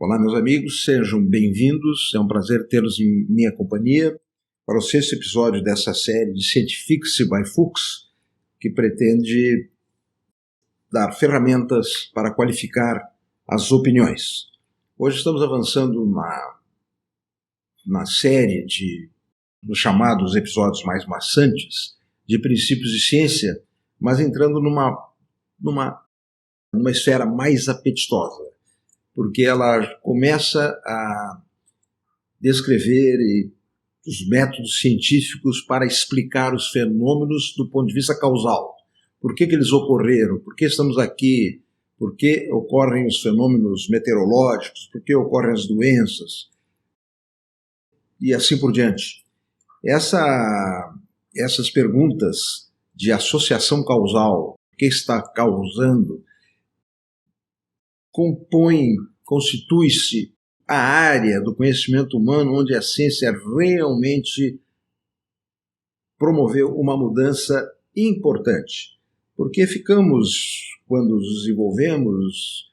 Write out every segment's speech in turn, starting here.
Olá, meus amigos, sejam bem-vindos. É um prazer tê-los em minha companhia para o sexto episódio dessa série de Scientifics by Fuchs, que pretende dar ferramentas para qualificar as opiniões. Hoje estamos avançando na série dos chamados episódios mais maçantes de princípios de ciência, mas entrando numa esfera mais apetitosa, porque ela começa a descrever os métodos científicos para explicar os fenômenos do ponto de vista causal. Por que eles ocorreram? Por que estamos aqui? Por que ocorrem os fenômenos meteorológicos? Por que ocorrem as doenças? E assim por diante. Essas perguntas de associação causal, o que está causando, constitui-se a área do conhecimento humano onde a ciência realmente promoveu uma mudança importante. Porque quando nos desenvolvemos,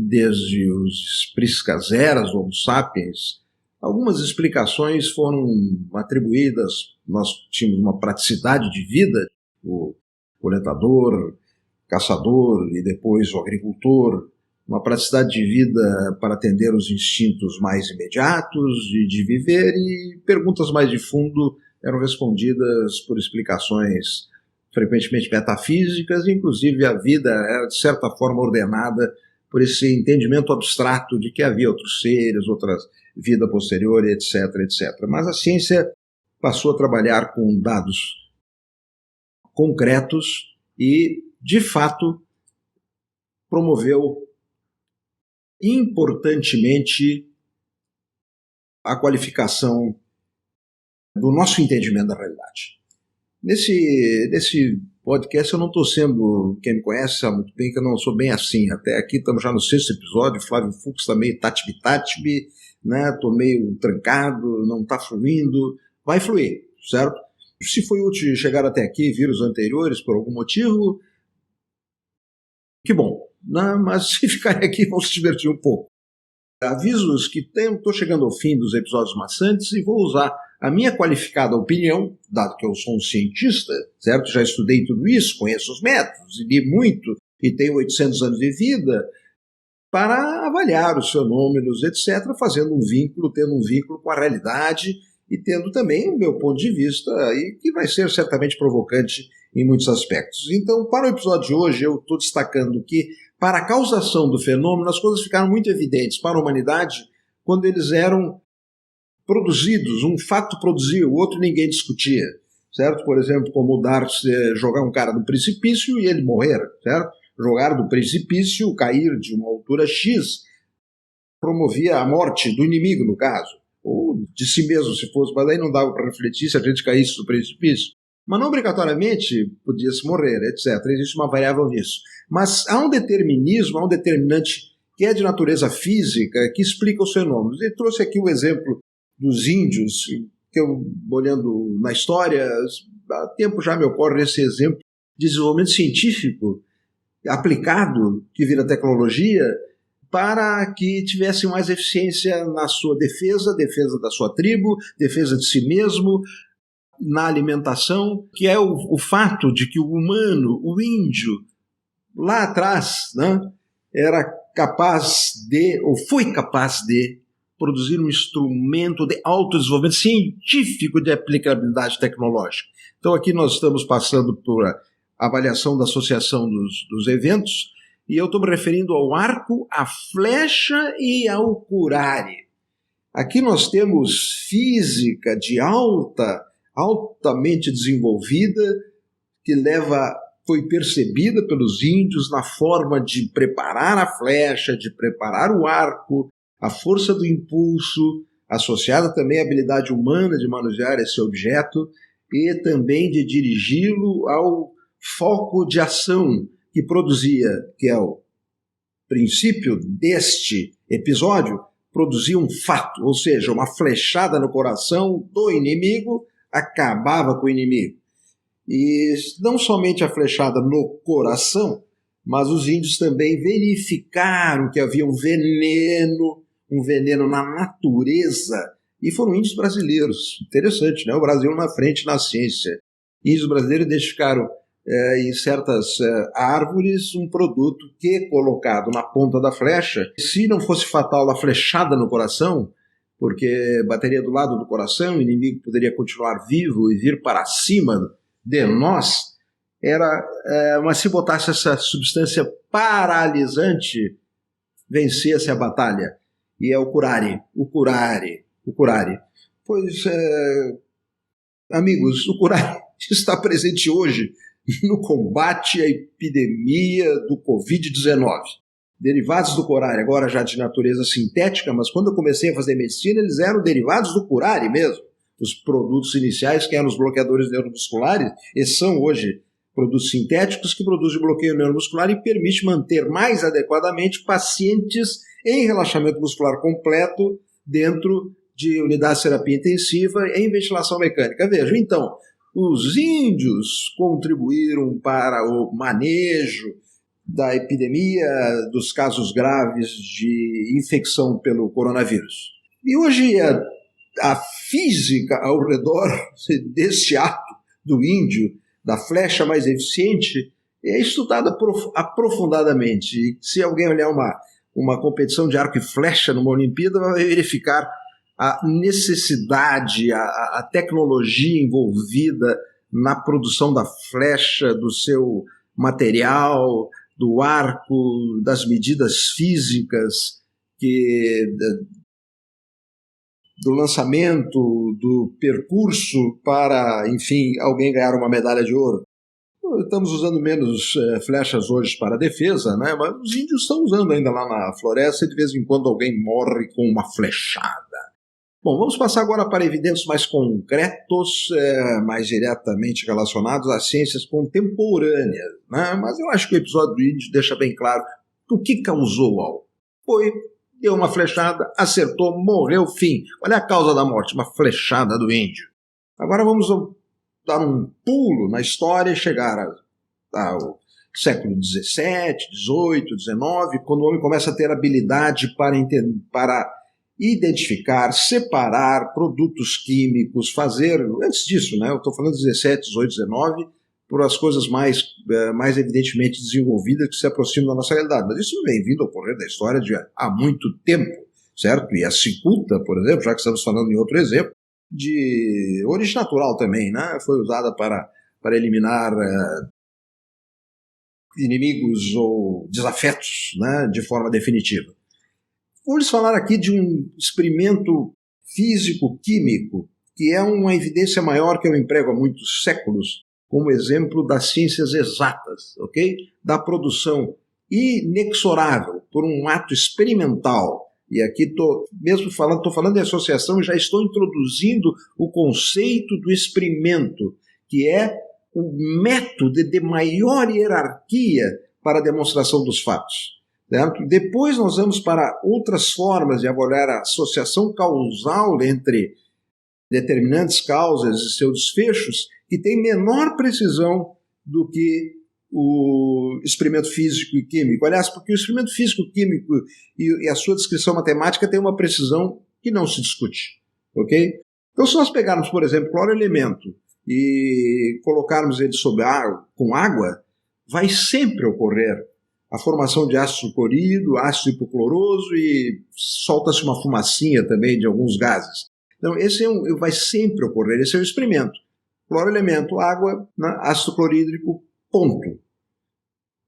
desde os priscas eras do Homo sapiens, algumas explicações foram atribuídas. Nós tínhamos uma praticidade de vida, o coletador, caçador e depois o agricultor, uma praticidade de vida para atender os instintos mais imediatos de viver, e perguntas mais de fundo eram respondidas por explicações frequentemente metafísicas, inclusive a vida era de certa forma ordenada por esse entendimento abstrato de que havia outros seres, outra vida posterior, etc, etc. Mas a ciência passou a trabalhar com dados concretos e, de fato, promoveu importantemente a qualificação do nosso entendimento da realidade. Nesse podcast eu não estou sendo, quem me conhece sabe muito bem que eu não sou bem assim. Até aqui estamos já no sexto episódio, Flávio Fuchs está meio tatibi-tatibi, né? Estou meio trancado, não está fluindo. Vai fluir, certo? Se foi útil chegar até aqui, vir os anteriores por algum motivo, que bom. Não, mas se ficarem aqui vão se divertir um pouco. Avisos que estou chegando ao fim dos episódios maçantes e vou usar a minha qualificada opinião, dado que eu sou um cientista, certo? Já estudei tudo isso, conheço os métodos, e li muito, e tenho 800 anos de vida, para avaliar os fenômenos, etc., tendo um vínculo com a realidade e tendo também o meu ponto de vista, e que vai ser certamente provocante em muitos aspectos. Então, para o episódio de hoje, eu estou destacando que, para a causação do fenômeno, as coisas ficaram muito evidentes para a humanidade quando eles eram produzidos. Um fato produzia, o outro ninguém discutia, certo? Por exemplo, como jogar um cara do precipício e ele morrer, certo? Jogar do precipício, cair de uma altura X, promovia a morte do inimigo, no caso, ou de si mesmo, se fosse, mas aí não dava para refletir se a gente caísse do precipício. Mas não obrigatoriamente podia-se morrer, etc. Existe uma variável nisso. Mas há um determinismo, há um determinante que é de natureza física, que explica os fenômenos. Ele trouxe aqui o exemplo dos índios, que eu, olhando na história, há tempo já me ocorre esse exemplo de desenvolvimento científico aplicado, que vira tecnologia, para que tivesse mais eficiência na sua defesa da sua tribo, defesa de si mesmo, na alimentação, que é o fato de que o humano, o índio, lá atrás, né, era capaz ou foi capaz de produzir um instrumento de autodesenvolvimento científico de aplicabilidade tecnológica. Então aqui nós estamos passando por avaliação da associação dos eventos, e eu estou me referindo ao arco, à flecha e ao curare. Aqui nós temos física de altamente desenvolvida, que foi percebida pelos índios na forma de preparar a flecha, de preparar o arco, a força do impulso, associada também à habilidade humana de manusear esse objeto e também de dirigi-lo ao foco de ação que produzia, que é o princípio deste episódio, produzia um fato, ou seja, uma flechada no coração do inimigo acabava com o inimigo. E não somente a flechada no coração, mas os índios também verificaram que havia um veneno, um veneno na natureza, e foram índios brasileiros. Interessante, né? O Brasil na frente na ciência. Índios brasileiros identificaram em certas árvores um produto que, colocado na ponta da flecha, se não fosse fatal a flechada no coração, porque bateria do lado do coração, o inimigo poderia continuar vivo e vir para cima de nós, mas se botasse essa substância paralisante, vencia-se a batalha. E é o curare. Pois, amigos, o curare está presente hoje no combate à epidemia do Covid-19. Derivados do curare, agora já de natureza sintética, mas quando eu comecei a fazer medicina, eles eram derivados do curare mesmo. Os produtos iniciais, que eram os bloqueadores neuromusculares, esses são hoje produtos sintéticos que produzem bloqueio neuromuscular e permite manter mais adequadamente pacientes em relaxamento muscular completo dentro de unidades de terapia intensiva em ventilação mecânica. Vejam, então, os índios contribuíram para o manejo da epidemia dos casos graves de infecção pelo coronavírus. E hoje a física ao redor desse ato do índio, da flecha mais eficiente, é estudada aprofundadamente. E se alguém olhar uma competição de arco e flecha numa Olimpíada, vai verificar a necessidade, a tecnologia envolvida na produção da flecha, do seu material, do arco, das medidas físicas, do lançamento, do percurso para, enfim, alguém ganhar uma medalha de ouro. Estamos usando menos flechas hoje para a defesa, né? Mas os índios estão usando ainda lá na floresta e de vez em quando alguém morre com uma flechada. Bom, vamos passar agora para evidências mais concretos, mais diretamente relacionados às ciências contemporâneas, né? Mas eu acho que o episódio do índio deixa bem claro o que causou algo. Deu uma flechada, acertou, morreu, fim. Qual é a causa da morte? Uma flechada do índio. Agora vamos dar um pulo na história e chegar ao século XVII, XVIII, XIX, quando o homem começa a ter habilidade para identificar, separar produtos químicos, fazer, antes disso, né, eu estou falando de 17, 18, 19, por as coisas mais evidentemente desenvolvidas que se aproximam da nossa realidade. Mas isso vem vindo a ocorrer da história há muito tempo, certo? E a cicuta, por exemplo, já que estamos falando em outro exemplo, de origem natural também, né, foi usada para eliminar inimigos ou desafetos, né, de forma definitiva. Vou lhes falar aqui de um experimento físico-químico que é uma evidência maior que eu emprego há muitos séculos como exemplo das ciências exatas, ok? Da produção inexorável por um ato experimental. E aqui estou falando de associação e já estou introduzindo o conceito do experimento, que é o método de maior hierarquia para a demonstração dos fatos. Certo? Depois nós vamos para outras formas de avaliar a associação causal entre determinantes causas e seus desfechos, que tem menor precisão do que o experimento físico e químico. Aliás, porque o experimento físico-químico e a sua descrição matemática tem uma precisão que não se discute. Ok? Então, se nós pegarmos, por exemplo, cloroelemento e colocarmos ele com água, vai sempre ocorrer a formação de ácido clorídrico, ácido hipocloroso e solta-se uma fumacinha também de alguns gases. Então, esse vai sempre ocorrer, esse é o experimento. Cloroelemento, água, né, ácido clorídrico, ponto.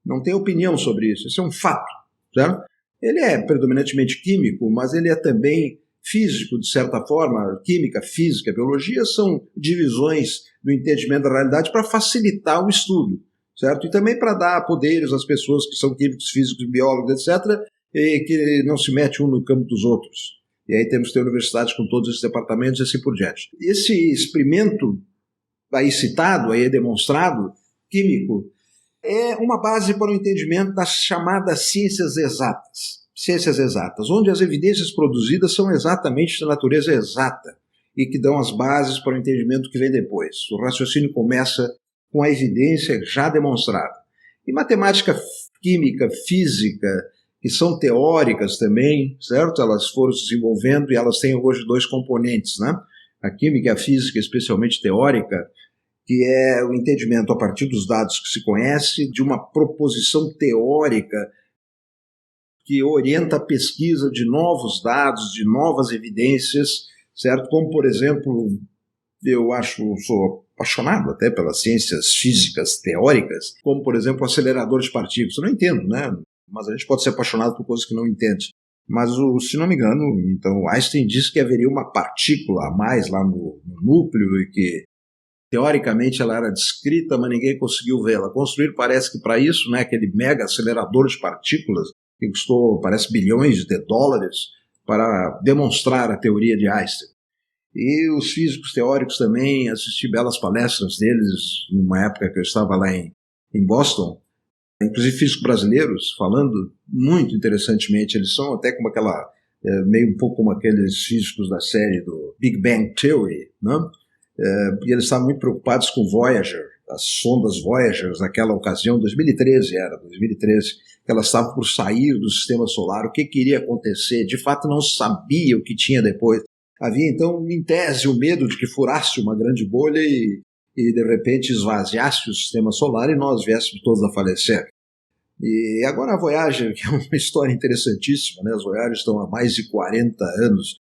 Não tem opinião sobre isso, isso é um fato. Certo? Ele é predominantemente químico, mas ele é também físico, de certa forma. Química, física, biologia são divisões do entendimento da realidade para facilitar o estudo. Certo? E também para dar poderes às pessoas que são químicos, físicos, biólogos, etc., e que não se mete um no campo dos outros. E aí temos que ter universidades com todos esses departamentos e assim por diante. Esse experimento aí citado, aí demonstrado, químico, é uma base para o entendimento das chamadas ciências exatas. Ciências exatas, onde as evidências produzidas são exatamente de natureza exata e que dão as bases para o entendimento que vem depois. O raciocínio começa com a evidência já demonstrada. E matemática, química, física que são teóricas também, certo? Elas foram se desenvolvendo e elas têm hoje dois componentes, né? A química e a física, especialmente teórica, que é o entendimento a partir dos dados que se conhece de uma proposição teórica que orienta a pesquisa de novos dados, de novas evidências, certo? Como, por exemplo, sou apaixonado até pelas ciências físicas teóricas, como, por exemplo, o acelerador de partículas. Eu não entendo, né? Mas a gente pode ser apaixonado por coisas que não entende. Mas, se não me engano, então Einstein disse que haveria uma partícula a mais lá no núcleo e que, teoricamente, ela era descrita, mas ninguém conseguiu vê-la. Construir, parece que para isso, né, aquele mega acelerador de partículas, que custou, parece, bilhões de dólares, para demonstrar a teoria de Einstein. E os físicos teóricos também, assisti belas palestras deles, numa época que eu estava lá em Boston, inclusive físicos brasileiros, falando muito interessantemente. Eles são até como meio um pouco como aqueles físicos da série do Big Bang Theory, né? E eles estavam muito preocupados com Voyager, as sondas Voyager, naquela ocasião, 2013, que elas estavam por sair do sistema solar, o que iria acontecer, de fato não sabia o que tinha depois. Havia então, em tese, o medo de que furasse uma grande bolha e de repente esvaziasse o sistema solar e nós viéssemos todos a falecer. E agora a Voyager, que é uma história interessantíssima, né? As Voyager estão há mais de 40 anos,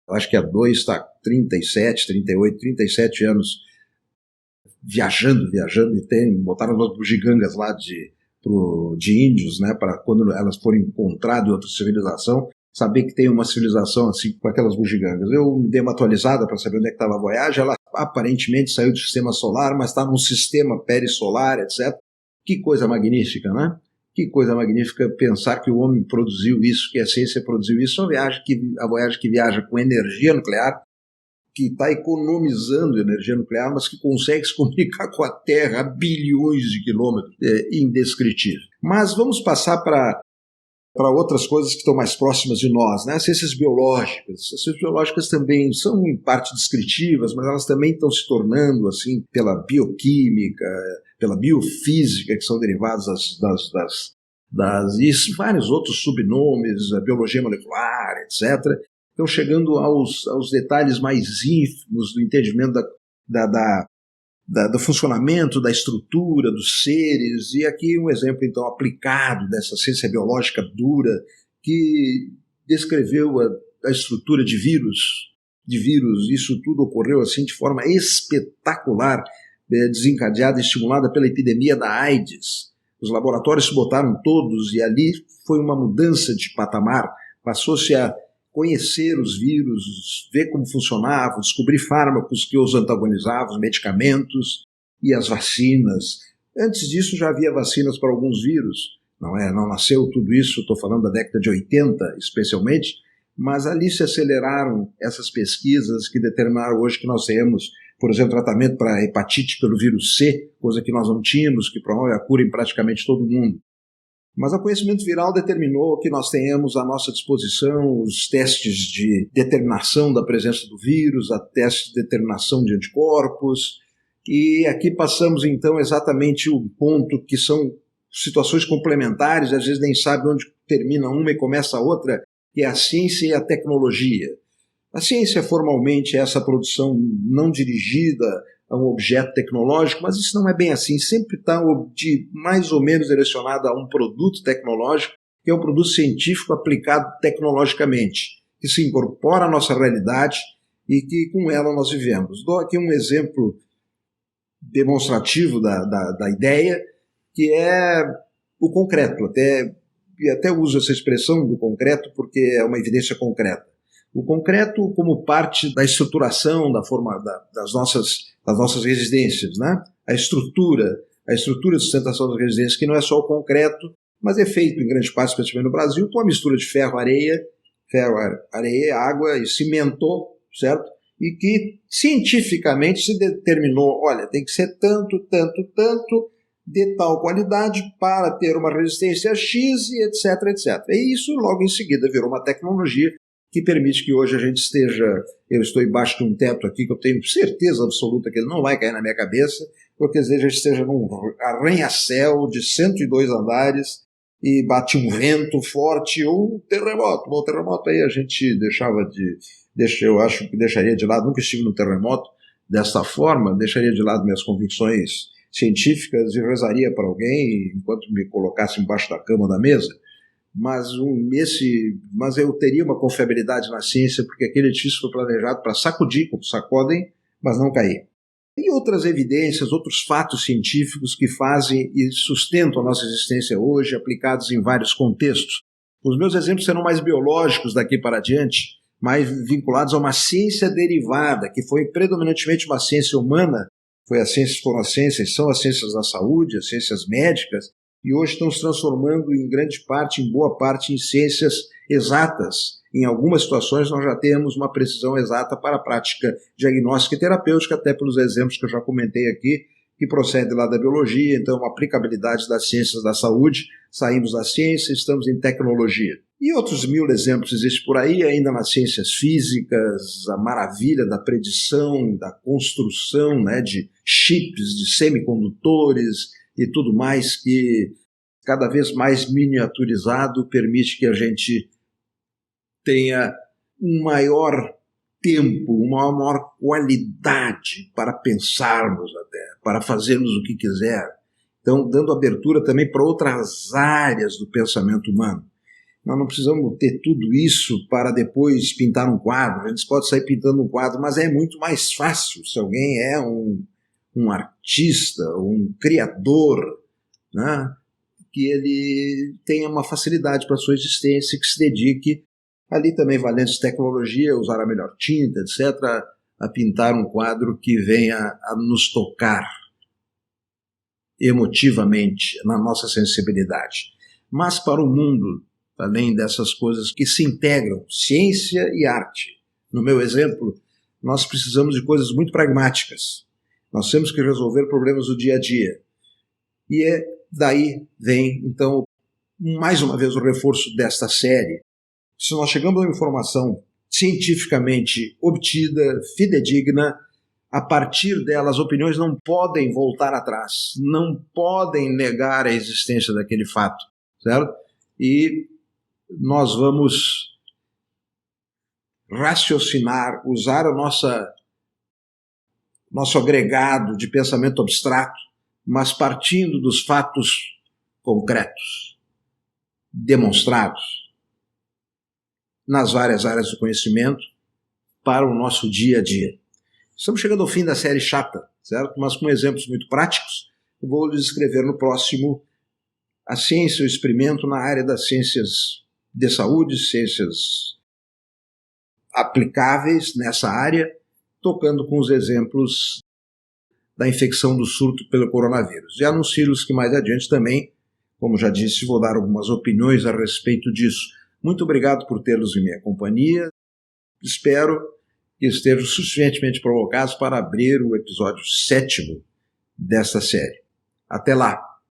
eu acho que a 2 está 37, 38, 37 anos viajando, e botaram umas bugigangas lá de índios, né, para quando elas forem encontradas em outra civilização, saber que tem uma civilização assim com aquelas bugigangas. Eu me dei uma atualizada para saber onde é que estava a Voyager. Ela aparentemente saiu do sistema solar, mas está num sistema perissolar, etc. Que coisa magnífica, né? Que coisa magnífica pensar que o homem produziu isso, que a ciência produziu isso. A Voyager que viaja com energia nuclear, que está economizando energia nuclear, mas que consegue se comunicar com a Terra a bilhões de quilômetros. É indescritível. Mas vamos passar para outras coisas que estão mais próximas de nós, né? As ciências biológicas. As ciências biológicas também são, em parte, descritivas, mas elas também estão se tornando, assim, pela bioquímica, pela biofísica, que são derivadas e vários outros subnomes, a biologia molecular, etc., estão chegando aos detalhes mais ínfimos do entendimento do funcionamento, da estrutura dos seres. E aqui um exemplo, então, aplicado dessa ciência biológica dura, que descreveu a estrutura de vírus. Isso tudo ocorreu assim de forma espetacular, desencadeada e estimulada pela epidemia da AIDS. Os laboratórios se botaram todos e ali foi uma mudança de patamar. Passou-se a conhecer os vírus, ver como funcionavam, descobrir fármacos que os antagonizavam, os medicamentos e as vacinas. Antes disso já havia vacinas para alguns vírus, não nasceu tudo isso, estou falando da década de 80 especialmente, mas ali se aceleraram essas pesquisas que determinaram hoje que nós temos, por exemplo, tratamento para hepatite pelo vírus C, coisa que nós não tínhamos, que promove a cura em praticamente todo mundo. Mas o conhecimento viral determinou que nós tenhamos à nossa disposição os testes de determinação da presença do vírus, a testes de determinação de anticorpos, e aqui passamos então exatamente o ponto que são situações complementares, às vezes nem sabe onde termina uma e começa a outra, que é a ciência e a tecnologia. A ciência formalmente é essa produção não dirigida a um objeto tecnológico, mas isso não é bem assim, sempre está mais ou menos direcionado a um produto tecnológico, que é um produto científico aplicado tecnologicamente, que se incorpora à nossa realidade e que com ela nós vivemos. Dou aqui um exemplo demonstrativo da ideia, que é o concreto, até uso essa expressão do concreto porque é uma evidência concreta. O concreto como parte da estruturação da forma das nossas residências, né? A estrutura de sustentação das residências, que não é só o concreto, mas é feito em grande parte, especialmente no Brasil, com uma mistura de ferro, areia, água e cimento, certo? E que cientificamente se determinou, olha, tem que ser tanto, de tal qualidade para ter uma resistência X e etc, etc. E isso logo em seguida virou uma tecnologia que permite que hoje a gente eu estou embaixo de um teto aqui que eu tenho certeza absoluta que ele não vai cair na minha cabeça, porque às vezes a gente esteja num arranha-céu de 102 andares e bate um vento forte ou um terremoto. Bom, o terremoto aí a gente eu acho que deixaria de lado, nunca estive no terremoto desta forma, deixaria de lado minhas convicções científicas e rezaria para alguém enquanto me colocasse embaixo da cama da mesa. Mas eu teria uma confiabilidade na ciência, porque aquele edifício foi planejado para sacudir, como sacodem, mas não cair. E outras evidências, outros fatos científicos que fazem e sustentam a nossa existência hoje, aplicados em vários contextos. Os meus exemplos serão mais biológicos daqui para adiante, mais vinculados a uma ciência derivada, que foi predominantemente uma ciência humana, foram as ciências, são as ciências da saúde, as ciências médicas, e hoje estão se transformando em grande parte, em boa parte, em ciências exatas. Em algumas situações nós já temos uma precisão exata para a prática diagnóstica e terapêutica, até pelos exemplos que eu já comentei aqui, que procedem lá da biologia, então uma aplicabilidade das ciências da saúde, saímos da ciência, estamos em tecnologia. E outros 1000 exemplos existem por aí, ainda nas ciências físicas, a maravilha da predição, da construção, né, de chips, de semicondutores e tudo mais que cada vez mais miniaturizado permite que a gente tenha um maior tempo, uma maior qualidade para pensarmos até, para fazermos o que quiser. Então, dando abertura também para outras áreas do pensamento humano. Nós não precisamos ter tudo isso para depois pintar um quadro. A gente pode sair pintando um quadro, mas é muito mais fácil se alguém é um artista, um criador, né? Que ele tenha uma facilidade para a sua existência e que se dedique ali também, valendo tecnologia, usar a melhor tinta, etc., a pintar um quadro que venha a nos tocar emotivamente na nossa sensibilidade. Mas para o mundo, além dessas coisas que se integram, ciência e arte. No meu exemplo, nós precisamos de coisas muito pragmáticas. Nós temos que resolver problemas do dia a dia. E daí vem, então, mais uma vez o reforço desta série. Se nós chegamos a uma informação cientificamente obtida, fidedigna, a partir dela as opiniões não podem voltar atrás, não podem negar a existência daquele fato, certo? E nós vamos raciocinar, usar o nosso agregado de pensamento abstrato, mas partindo dos fatos concretos, demonstrados nas várias áreas do conhecimento para o nosso dia a dia. Estamos chegando ao fim da série chata, certo? Mas com exemplos muito práticos. Eu vou lhes escrever no próximo a ciência, o experimento na área das ciências de saúde, ciências aplicáveis nessa área, tocando com os exemplos da infecção do surto pelo coronavírus. E anuncio-lhes que mais adiante também, como já disse, vou dar algumas opiniões a respeito disso. Muito obrigado por tê-los em minha companhia. Espero que estejam suficientemente provocados para abrir o episódio 7º desta série. Até lá!